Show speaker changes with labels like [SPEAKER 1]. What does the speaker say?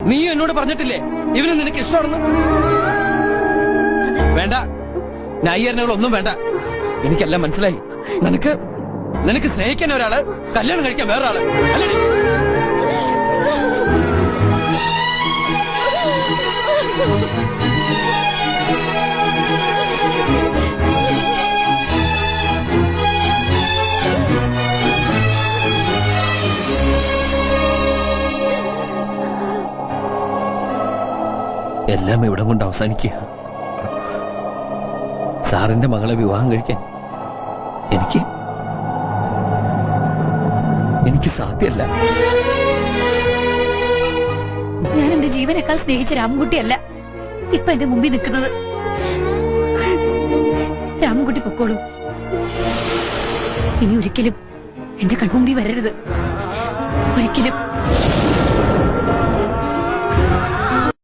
[SPEAKER 1] നീ എന്നോട് പറഞ്ഞിട്ടില്ലേ ഇവന് നിനക്ക് ഇഷ്ടമാണെന്ന്? വേണ്ട, ന്യായീകരണങ്ങളൊന്നും വേണ്ട. എനിക്കെല്ലാം മനസ്സിലായി. നിനക്ക് സ്നേഹിക്കാൻ ഒരാള്, കല്യാണം കഴിക്കാൻ വേറൊരാള് അല്ലേ? എല്ലാം ഇവിടം കൊണ്ട് അവസാനിക്കുക. സാറിന്റെ മകളെ വിവാഹം കഴിക്കാൻ എനിക്ക് സാധ്യമല്ല.
[SPEAKER 2] ഞാൻ എന്റെ ജീവനേക്കാൾ സ്നേഹിച്ച രാമൻകുട്ടിയല്ല ഇപ്പൊ എന്റെ മുമ്പിൽ നിൽക്കുന്നത്. രാമൻകുട്ടി പൊക്കോളൂ. ഇനി ഒരിക്കലും എന്റെ കൺമുമ്പിൽ വരരുത്. ഒരിക്കലും.